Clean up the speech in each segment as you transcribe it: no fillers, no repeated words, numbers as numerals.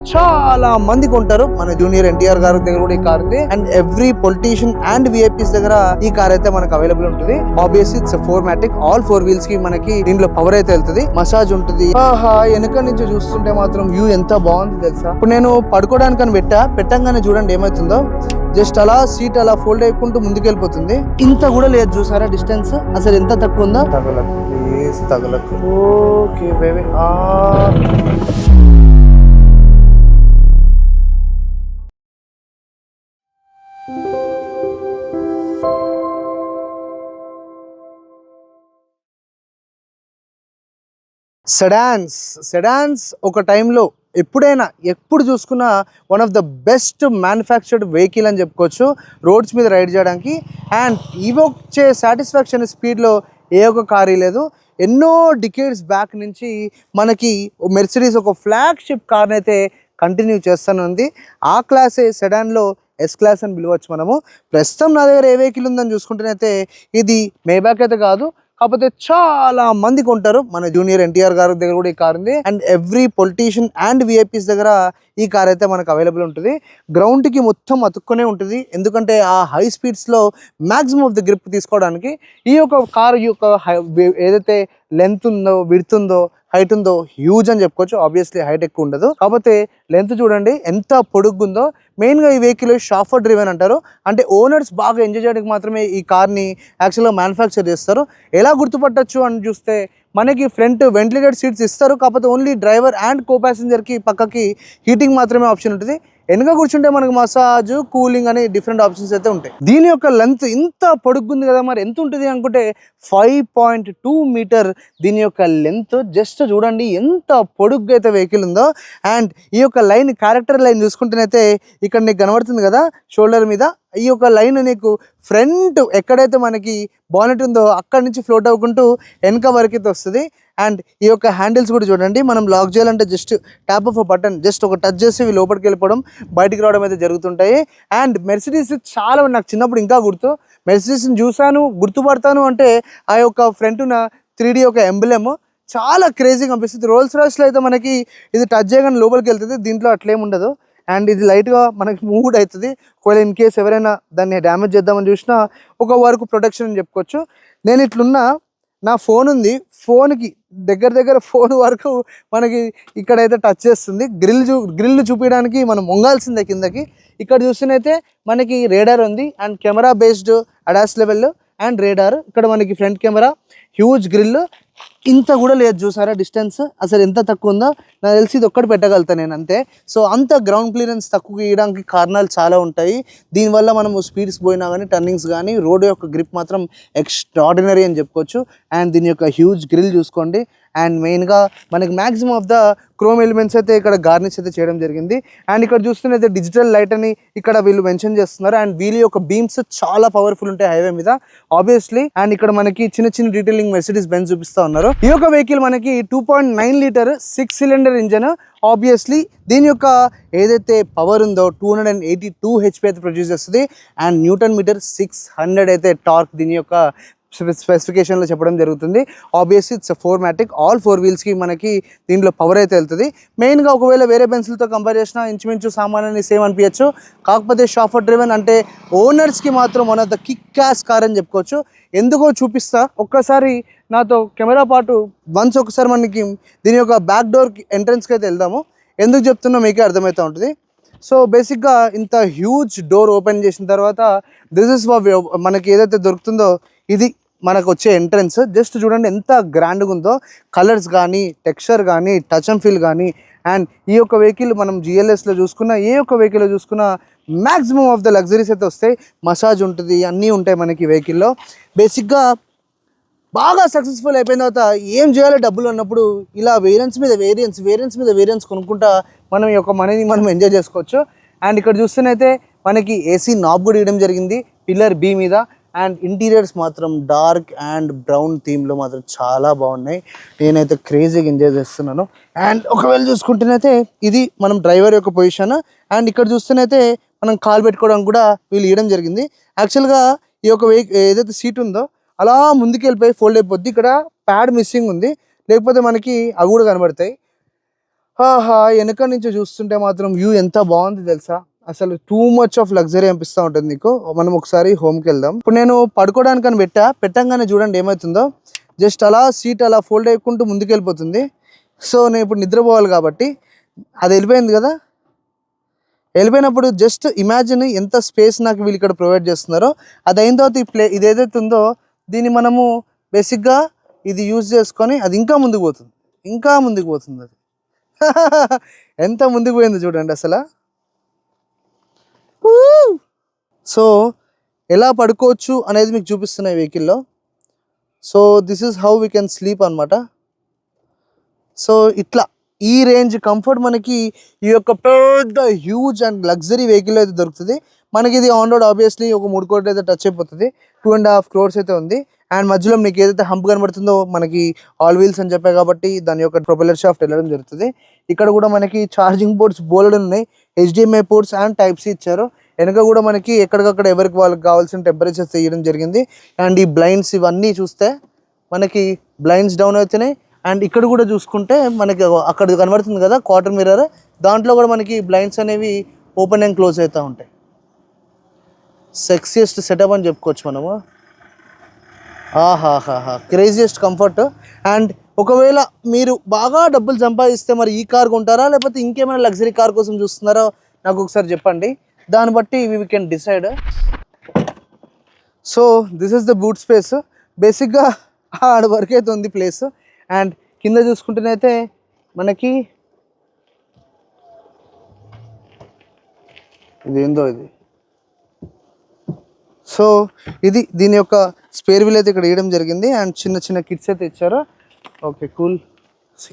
చాలా మంది కొంటారు. మన జూనియర్ ఎన్టీఆర్ గారి దగ్గర కూడా ఈ కార్ ఉంది. And every politician and VIPs దగ్గర ఈ కార్ అయితే మనకు అవైలబుల్ ఉంటుంది. Obviously it's 4MATIC all 4 wheels కి మనకి దీంట్లో పవర్ అయితే వెళ్తుంది. మసాజ్ ఉంటుంది. ఆహా, వెనక నుంచి చూస్తుంటే మాత్రం వ్యూ ఎంత బాగుంది తెలుసా. ఇప్పుడు నేను పడుకోవడానికి అని పెట్టంగానే చూడండి ఏమైతుందో. జస్ట్ అలా సీట్ అలా ఫోల్డ్ అయిపోతూ ముందుకు వెళ్ళిపోతుంది. ఇంత కూడా లేదు చూసారా డిస్టెన్స్. అసలు ఎంత తక్కువ ఉందో. తగలకు ప్లీజ్, తగలకు. Okay baby. సెడాన్స్ ఒక టైంలో ఎప్పుడు చూసుకున్నా one of the best manufactured vehicle అని చెప్పుకోవచ్చు రోడ్స్ మీద రైడ్ చేయడానికి. అండ్ ఇవొచ్చే సాటిస్ఫాక్షన్ స్పీడ్లో ఏ ఒక్క కారు లేదు. ఎన్నో డికేడ్స్ బ్యాక్ నుంచి మనకి మెర్సిడీస్ ఒక ఫ్లాగ్షిప్ కార్ని అయితే కంటిన్యూ చేస్తూనే ఉంది. ఆ క్లాసే సెడాన్లో ఎస్ క్లాస్ అని పిలవచ్చు మనము. ప్రస్తుతం నా దగ్గర ఏ వెహికల్ ఉందని చూసుకుంటేనైతే ఇది మేబ్యాక్ అయితే కాదు, కాకపోతే చాలా మంది కొంటారు. మన జూనియర్ ఎన్టీఆర్ గారి దగ్గర కూడా ఈ కార్ ఉంది. And every politician and VIPs దగ్గర ఈ కార్ అయితే మనకు అవైలబుల్ ఉంటుంది. గ్రౌండ్కి మొత్తం అతుక్కునే ఉంటుంది, ఎందుకంటే ఆ హై స్పీడ్స్లో మ్యాక్సిమం ఆఫ్ ద గ్రిప్ తీసుకోవడానికి ఈ యొక్క కార్ ఏదైతే లెంత్ ఉందో, విడ్త్ ఉందో, హైట్ ఉందో హ్యూజ్ అని చెప్పుకోవచ్చు. ఆబ్వియస్లీ హైట్ ఎక్కువ ఉండదు, కాకపోతే లెంత్ చూడండి ఎంత పొడుగ్గుందో. మెయిన్గా ఈ వెహికల్ షాఫర్ డ్రివెన్ అంటారు. అంటే ఓనర్స్ బాగా ఎంజాయ్ చేయడానికి మాత్రమే ఈ కార్ని యాక్చువల్గా మ్యానుఫ్యాక్చర్ చేస్తారు. ఎలా గుర్తుపట్టచ్చు అని చూస్తే మనకి ఫ్రంట్ వెంటిలేటెడ్ సీట్స్ ఇస్తారు, కాకపోతే ఓన్లీ డ్రైవర్ అండ్ కో ప్యాసింజర్కి పక్కకి హీటింగ్ మాత్రమే ఆప్షన్ ఉంటుంది. వెనుక కూర్చుంటే మనకు మసాజ్, కూలింగ్ అని డిఫరెంట్ ఆప్షన్స్ అయితే ఉంటాయి. దీని యొక్క లెంత్ ఇంత పొడుగ్గుంది కదా, మరి ఎంత ఉంటుంది అనుకుంటే 5.2 మీటర్ దీని యొక్క లెంత్. జస్ట్ చూడండి ఎంత పొడుగ్గా అయితే వెహికల్ ఉందో. అండ్ ఈ యొక్క లైన్, క్యారెక్టర్ లైన్ చూసుకుంటేనైతే ఇక్కడ నీకు కనబడుతుంది కదా షోల్డర్ మీద, ఈ యొక్క లైన్ నీకు ఫ్రంట్ ఎక్కడైతే మనకి బానెట్ ఉందో అక్కడి నుంచి ఫ్లోట్ అవ్వకుంటూ వెనక వరకు అయితే వస్తుంది. అండ్ ఈ యొక్క హ్యాండిల్స్ కూడా చూడండి, మనం లాక్ చేయాలంటే just tap of button, just ఒక టచ్ చేసి ఇవి లోపలికి వెళ్ళిపోవడం, బయటికి రావడం అయితే జరుగుతుంటాయి. అండ్ మెర్సిడీస్ చాలా నాకు చిన్నప్పుడు ఇంకా గుర్తు, మెర్సిడీస్ని చూసాను గుర్తుపడతాను అంటే ఆ యొక్క ఫ్రంట్ ఉన్న 3D ఒక ఎంబ్లెమ్ చాలా క్రేజీగా అనిపిస్తుంది. రోల్స్ రాయ్స్లో అయితే మనకి ఇది టచ్ చేయగానే లోపలికి వెళ్తుంది, దీంట్లో అట్లేం ఉండదు. అండ్ ఇది లైట్గా మనకి మూవ్ అవుతుంది. ఒకవేళ ఇన్ కేస్ ఎవరైనా దాన్ని డ్యామేజ్ చేద్దామని చూసినా ఒక వరకు ప్రొటెక్షన్ అని చెప్పుకోవచ్చు. నేను ఇట్లున్నా, నా ఫోన్ ఉంది, ఫోన్కి దగ్గర ఫోన్ వరకు మనకి ఇక్కడైతే టచ్ చేస్తుంది. గ్రిల్ చూపించడానికి మనం వంగాల్సిందే కిందకి. ఇక్కడ చూస్తేనైతే మనకి రేడార్ ఉంది and camera based ADAS level and radar. ఇక్కడ మనకి ఫ్రంట్ కెమెరా, హ్యూజ్ గ్రిల్. ఇంత కూడా లేదు చూసారా డిస్టెన్స్, అసలు ఎంత తక్కువ ఉందో. నాకు తెలిసి ఇది ఒక్కటి పెట్టగలుగుతాను నేను అంతే. సో అంత గ్రౌండ్ క్లియరెన్స్ తక్కువ ఇవ్వడానికి కారణాలు చాలా ఉంటాయి. దీనివల్ల మనము స్పీడ్స్ పోయినా కానీ, టర్నింగ్స్ కానీ, రోడ్ యొక్క గ్రిప్ మాత్రం ఎక్స్ట్రాడినరీ అని చెప్పుకోవచ్చు. అండ్ దీని యొక్క హ్యూజ్ గ్రిల్ చూసుకోండి. అండ్ మెయిన్గా మనకి maximum of the chrome elements అయితే ఇక్కడ గార్నిష్ అయితే చేయడం జరిగింది. అండ్ ఇక్కడ చూస్తున్నైతే డిజిటల్ లైట్ అని ఇక్కడ వీళ్ళు మెన్షన్ చేస్తున్నారు. అండ్ వీళ్ళ యొక్క బీమ్స్ చాలా పవర్ఫుల్ ఉంటాయి హైవే మీద ఆబ్వియస్లీ. అండ్ ఇక్కడ మనకి చిన్న డీటెయిలింగ్ మెర్సిడీస్ బెంజ్ చూపిస్తా ఉన్నారు. ఈ యొక్క వెహికల్ మనకి 2.9 లీటర్ 6 సిలిండర్ ఇంజన్. ఆబ్వియస్లీ దీని యొక్క ఏదైతే పవర్ ఉందో 282 HP అయితే ప్రొడ్యూస్ చేస్తుంది. అండ్ న్యూటన్ మీటర్ 600 అయితే టార్క్ దీని యొక్క స్పెసిఫికేషన్లో చెప్పడం జరుగుతుంది. ఆబ్వియస్లీ ఇట్స్ 4MATIC ఆల్ 4 వీల్స్కి మనకి దీంట్లో పవర్ అయితే వెళ్తుంది. మెయిన్గా ఒకవేళ వేరే బెన్స్లతో కంపేర్ చేసినా ఇంచుమించు సామాన్యాన్ని సేమ్ అనిపించచ్చు, కాకపోతే షాఫర్ డ్రివెన్ అంటే ఓనర్స్కి మాత్రం one of the kick ass car అని చెప్పుకోవచ్చు. ఎందుకో చూపిస్తా, ఒక్కసారి నాతో కెమెరా పాటు ఒకసారి మనకి దీని యొక్క బ్యాక్ డోర్ ఎంట్రన్స్కి అయితే వెళ్దాము. ఎందుకు చెప్తున్నా మీకే అర్థమవుతూ ఉంటుంది. సో బేసిక్గా ఇంత హ్యూజ్ డోర్ ఓపెన్ చేసిన తర్వాత దిస్ ఇస్ మనకి ఏదైతే దొరుకుతుందో ఇది మనకు వచ్చే ఎంట్రన్స్. జస్ట్ చూడండి ఎంత గ్రాండ్గా ఉందో, కలర్స్ కానీ, టెక్స్చర్ కానీ, టచ్ అండ్ ఫీల్ కానీ. అండ్ ఈ యొక్క వెహికల్ మనం GLSలో చూసుకున్న, ఏ ఒక్క వెహికల్లో చూసుకున్నా మ్యాక్సిమం ఆఫ్ ద లగ్జరీస్ అయితే వస్తాయి. మసాజ్ ఉంటుంది, అన్నీ ఉంటాయి మనకి వెహికల్లో. బేసిక్గా బాగా సక్సెస్ఫుల్ అయిపోయిన తర్వాత ఏం చేయాలో డబ్బులు ఉన్నప్పుడు ఇలా వేరియన్స్ మీద వేరియన్స్ కొనుక్కుంటా మనం ఈ యొక్క మనీని మనం ఎంజాయ్ చేసుకోవచ్చు. అండ్ ఇక్కడ చూస్తేనైతే మనకి AC నాబ్ కూడా ఇవ్వడం జరిగింది పిల్లర్ B మీద. అండ్ ఇంటీరియర్స్ మాత్రం డార్క్ అండ్ బ్రౌన్ థీమ్లో మాత్రం చాలా బాగున్నాయి. నేనైతే క్రేజీగా ఎంజాయ్ చేస్తున్నాను. అండ్ ఒకవేళ చూసుకుంటేనైతే ఇది మనం డ్రైవర్ యొక్క పొజిషన్. అండ్ ఇక్కడ చూస్తేనైతే మనం కాల్ పెట్టుకోవడానికి కూడా వీళ్ళు ఇవ్వడం జరిగింది. యాక్చువల్గా ఈ యొక్క ఏదైతే సీట్ ఉందో అలా ముందుకు వెళ్ళిపోయి ఫోల్డ్ అయిపోద్ది. ఇక్కడ ప్యాడ్ మిస్సింగ్ ఉంది, లేకపోతే మనకి అవి కూడా కనబడతాయి. ఆహా, వెనక నుంచి చూస్తుంటే మాత్రం వ్యూ ఎంత బాగుంది తెలుసా. అసలు టూ మచ్ ఆఫ్ లగ్జరీ అనిపిస్తూ ఉంటుంది నీకు. మనం ఒకసారి హోమ్కి వెళ్దాం. ఇప్పుడు నేను పడుకోవడానికని పెట్టంగానే చూడండి ఏమవుతుందో. జస్ట్ అలా సీట్ అలా ఫోల్డ్ అయ్యకుంటూ ముందుకు వెళ్ళిపోతుంది. సో నేను ఇప్పుడు నిద్రపోవాలి కాబట్టి అది వెళ్ళిపోయింది కదా. వెళ్ళిపోయినప్పుడు జస్ట్ ఇమాజిన్ ఎంత స్పేస్ నాకు వీళ్ళు ఇక్కడ ప్రొవైడ్ చేస్తున్నారో. అది అయిన తర్వాత ఇది ఏదైతే ఉందో దీన్ని మనము బేసిక్గా ఇది యూజ్ చేసుకొని అది ఇంకా ముందుకు పోతుంది, ఇంకా ముందుకు పోతుంది. అది ఎంత ముందుకు పోయింది చూడండి అసలు. సో ఎలా పడుకోవచ్చు అనేది మీకు చూపిస్తున్నాయి వెహికల్లో. So this is how we can sleep అనమాట. సో ఇట్లా ఈ రేంజ్ కంఫర్ట్ మనకి ఈ యొక్క పెద్ద హ్యూజ్ అండ్ లగ్జరీ వెహికల్ అయితే దొరుకుతుంది మనకి. ఇది ఆన్ రోడ్ ఆబ్వియస్లీ ఒక 3 కోట్లు అయితే టచ్ అయిపోతుంది. 2.5 crores అయితే ఉంది. అండ్ మధ్యలో మీకు ఏదైతే హంప్ కనబడుతుందో మనకి ఆల్ వీల్స్ అని చెప్పాయి కాబట్టి దాని యొక్క ప్రొపెల్లర్ షాఫ్ట్ వెళ్ళడం జరుగుతుంది. ఇక్కడ కూడా మనకి ఛార్జింగ్ పోర్ట్స్ బోల్డ్ ఉన్నాయి. HDMI ports and type C ఇచ్చారు. వెనక కూడా మనకి ఎక్కడికక్కడ ఎవరికి వాళ్ళకి కావాల్సిన టెంపరేచర్స్ తీయడం జరిగింది. అండ్ ఈ బ్లైండ్స్ ఇవన్నీ చూస్తే మనకి బ్లైండ్స్ డౌన్ అవుతున్నాయి. అండ్ ఇక్కడ కూడా చూసుకుంటే మనకి అక్కడ కనబడుతుంది కదా క్వార్టర్ మిర్రర్, దాంట్లో కూడా మనకి బ్లైండ్స్ అనేవి ఓపెన్ అండ్ క్లోజ్ అవుతూ ఉంటాయి. సెక్సియస్ట్ సెటప్ అని చెప్పుకోవచ్చు మనము. ఆహాహాహా, క్రేజియస్ట్ కంఫర్ట్. అండ్ ఒకవేళ మీరు బాగా డబ్బులు సంపాదిస్తే మరి ఈ కార్ కొంటారా లేకపోతే ఇంకేమైనా లగ్జరీ కార్ కోసం చూస్తున్నారో నాకు ఒకసారి చెప్పండి. దాన్ని బట్టి we can decide. So this is the boot space. బేసిక్గా ఆడ వరకు అయితే ఉంది ప్లేస్. అండ్ కింద చూసుకుంటేనైతే మనకి ఇదేందో ఇది. సో ఇది దీని యొక్క స్పేర్ వీల్ అయితే ఇక్కడ వేయడం జరిగింది. అండ్ చిన్న చిన్న కిట్స్ అయితే ఇచ్చారు. Okay cool.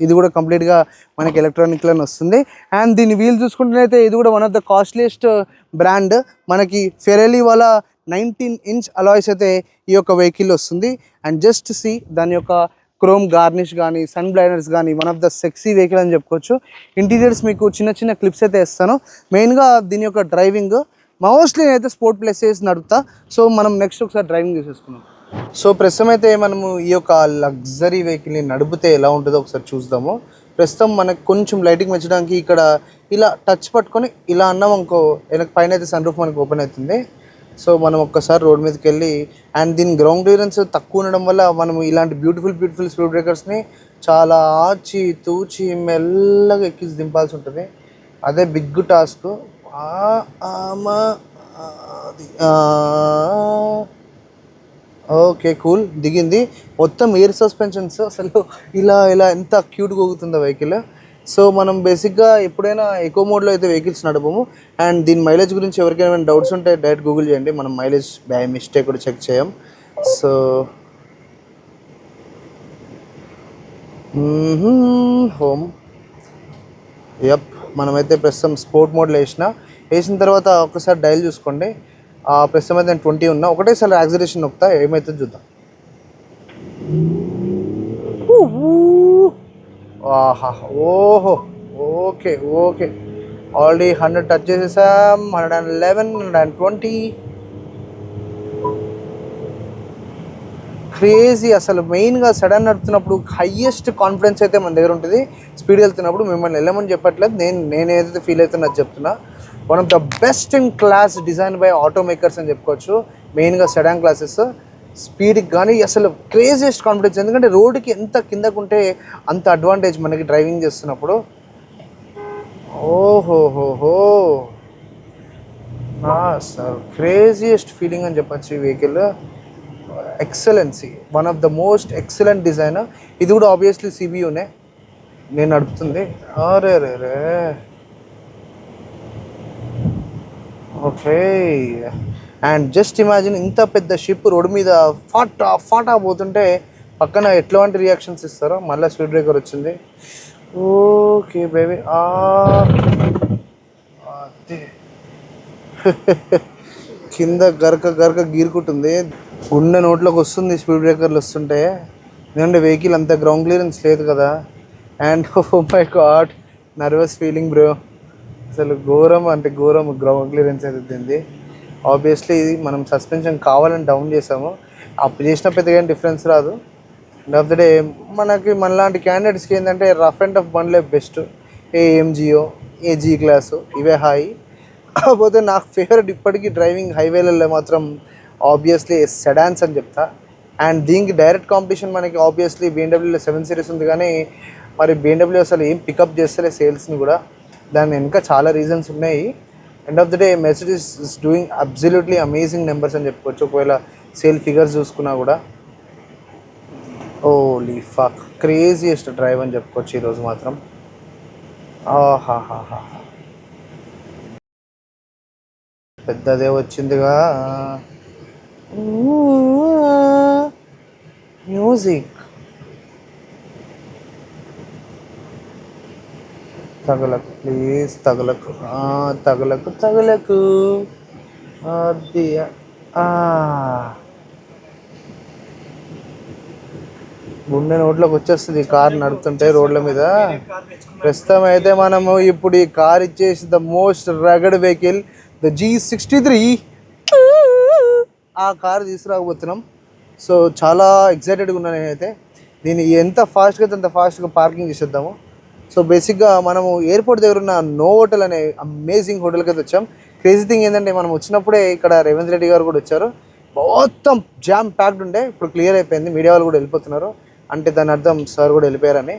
ఇది కూడా కంప్లీట్గా మనకి ఎలక్ట్రానిక్లో వస్తుంది. అండ్ దీని వీల్ చూసుకుంటేనైతే ఇది కూడా one of the costliest brand. మనకి ఫెరారీ వాళ్ళ 19-inch అలాయ్స్ అయితే ఈ యొక్క వెహికల్ వస్తుంది. అండ్ జస్ట్ సి దాని యొక్క క్రోమ్ గార్నిష్ కానీ సన్ బ్లైండర్స్ కానీ one of the sexy vehicle అని చెప్పుకోవచ్చు. ఇంటీరియర్స్ మీకు చిన్న చిన్న క్లిప్స్ అయితే ఇస్తాను. మెయిన్గా దీని యొక్క డ్రైవింగ్ మోస్ట్లీ నేనైతే స్పోర్ట్ ప్లేసెస్ నడుపుతా. సో మనం నెక్స్ట్ ఒకసారి డ్రైవింగ్ చేసేసుకున్నాం. సో ప్రస్తుతం అయితే మనము ఈ యొక్క లగ్జరీ వెహికల్ని నడిపితే ఎలా ఉంటుందో ఒకసారి చూద్దాము. ప్రస్తుతం మనకు కొంచెం లైటింగ్ పెంచడానికి ఇక్కడ ఇలా టచ్ పట్టుకొని ఇలా అన్నాం అనుకో, వెనక పైన అయితే సన్ రూఫ్ మనకు ఓపెన్ అవుతుంది. సో మనం ఒక్కసారి రోడ్ మీదకి వెళ్ళి, అండ్ దీని గ్రౌండ్ క్లియరెన్స్ తక్కువ ఉండడం వల్ల మనం ఇలాంటి బ్యూటిఫుల్ స్పీడ్ బ్రేకర్స్ని చాలా ఆచి తూచి మెల్లగా ఎక్కించి దింపాల్సి ఉంటుంది. అదే బిగ్ టాస్క్. ఓకే కూల్, దిగింది. మొత్తం ఎయిర్ సస్పెన్షన్స్. అసలు ఇలా ఎంత క్యూట్గా ఊగుతుందో వెహికల్. సో మనం బేసిక్గా ఎప్పుడైనా ఎకో మోడ్లో అయితే వెహికల్స్ నడపము. అండ్ దీని మైలేజ్ గురించి ఎవరికైనా డౌట్స్ ఉంటే డైరెక్ట్ గూగుల్ చేయండి. మనం మైలేజ్ బై మిస్టేక్ కూడా చెక్ చేయం. సో హోమ్ యప్, మనమైతే ప్రస్తుతం స్పోర్ట్ మోడ్లో వేసిన తర్వాత ఒకసారి డైల్ చూసుకోండి. ప్రస్తుతం అయితే నేను 20 ఉన్నా. ఒకటేసారి యాక్సిలరేషన్ నొక్కుతా, ఏమవుతుందో చూద్దాం. ఆహా, ఓహో, ఓకే ఆల్రెడీ 100 టచ్ చేసేసాం. 111, 120. క్రేజీ. అసలు మెయిన్గా సడన్ నడుపుతున్నప్పుడు హయ్యెస్ట్ కాన్ఫిడెన్స్ అయితే మన దగ్గర ఉంటుంది. స్పీడ్ వెళ్తున్నప్పుడు మిమ్మల్ని వెళ్ళమని చెప్పట్లేదు, నేను ఏదైతే ఫీల్ అవుతున్నా చెప్తున్నా. One of the best in class design by auto makers అని చెప్పుకోవచ్చు. మెయిన్గా సెడాన్ క్లాసెస్ స్పీడ్కి కానీ అసలు క్రేజియస్ట్ కాన్ఫిడెన్స్. ఎందుకంటే రోడ్డుకి ఎంత కిందకు ఉంటే అంత అడ్వాంటేజ్ మనకి డ్రైవింగ్ చేస్తున్నప్పుడు. ఓహోహోహో, సార్ క్రేజియస్ట్ ఫీలింగ్ అని చెప్పచ్చు ఈ vehicle. Excellency, one of the most excellent design. ఇది కూడా ఆబ్వియస్లీ సిబియూనే నేను నడుపుతుంది. అరే రే ఓకే. అండ్ జస్ట్ ఇమాజిన్ ఇంత పెద్ద షిప్ రోడ్డు మీద ఫాటా పోతుంటే పక్కన ఎట్లాంటి రియాక్షన్స్ ఇస్తారో. మళ్ళీ స్పీడ్ బ్రేకర్ వచ్చింది. ఓకే బేబీ, కింద గరక గీరుకుంటుంది. గుండె నోట్లోకి వస్తుంది స్పీడ్ బ్రేకర్లు వస్తుంటే. ఎందుకంటే వెహికల్ అంత గ్రౌండ్ క్లియరెన్స్ లేదు కదా. And oh my God, nervous feeling bro. అసలు ఘోరం గ్రౌండ్ క్లియరెన్స్ అవుతుంది. ఆబ్వియస్లీ ఇది మనం సస్పెన్షన్ కావాలని డౌన్ చేసాము. అప్పుడు చేసిన పెద్దగా డిఫరెన్స్ రాదు. ఎండ్ ఆఫ్ ద డే మనకి మనలాంటి క్యాండిడేట్స్కి ఏంటంటే రఫ్ అండ్ టఫ్ బండ్లే బెస్ట్. ఏఎంజియో, ఏజీ క్లాసు ఇవే హాయి. కాకపోతే నాకు ఫేవరెట్ ఇప్పటికీ డ్రైవింగ్ హైవేలలో మాత్రం ఆబ్వియస్లీ సెడాన్స్ అని చెప్తా. అండ్ దీనికి డైరెక్ట్ కాంపిటీషన్ మనకి ఆబ్వియస్లీ BMW 7 సిరీస్ ఉంది, కానీ మరి BMW అసలు ఏం పికప్ చేస్తలే సేల్స్ని కూడా. దాని వెనుక చాలా రీజన్స్ ఉన్నాయి. End of the day Mercedes is doing absolutely amazing numbers అని చెప్పుకోవచ్చు. ఒకవేళ సేల్ ఫిగర్స్ చూసుకున్నా కూడా ఓలీ ఫక్ క్రేజియెస్ట్ డ్రైవ్ అని చెప్పుకోవచ్చు ఈరోజు మాత్రం. ఆహాహాహా పెద్దదే వచ్చిందిగా మ్యూజిక్. తగలకు ప్లీజ్, తగలకు తగలకు తగలకు. అది గుండె నోట్లోకి వచ్చేస్తుంది ఈ కార్ నడుపుతుంటే రోడ్ల మీద. ప్రస్తుతం అయితే మనము ఇప్పుడు ఈ కార్ ఇచ్చేసి the most రగడ్ vehicle the G63 ఆ కార్ తీసుకురాకపోతున్నాం. సో చాలా ఎక్సైటెడ్గా ఉన్నాను నేనైతే. దీన్ని ఎంత ఫాస్ట్గా అయితే అంత ఫాస్ట్గా పార్కింగ్ చేసేద్దాము. సో బేసిక్గా మనము ఎయిర్పోర్ట్ దగ్గర ఉన్న నో హోటల్ అనే అమేజింగ్ హోటల్కి అయితే వచ్చాం. క్రేజీ థింగ్ ఏంటంటే మనం వచ్చినప్పుడే ఇక్కడ రేవంత్ రెడ్డి గారు కూడా వచ్చారు. మొత్తం జామ్ ప్యాక్డ్ ఉండే, ఇప్పుడు క్లియర్ అయిపోయింది. మీడియా వాళ్ళు కూడా వెళ్ళిపోతున్నారు, అంటే దాని అర్థం సార్ కూడా వెళ్ళిపోయారని.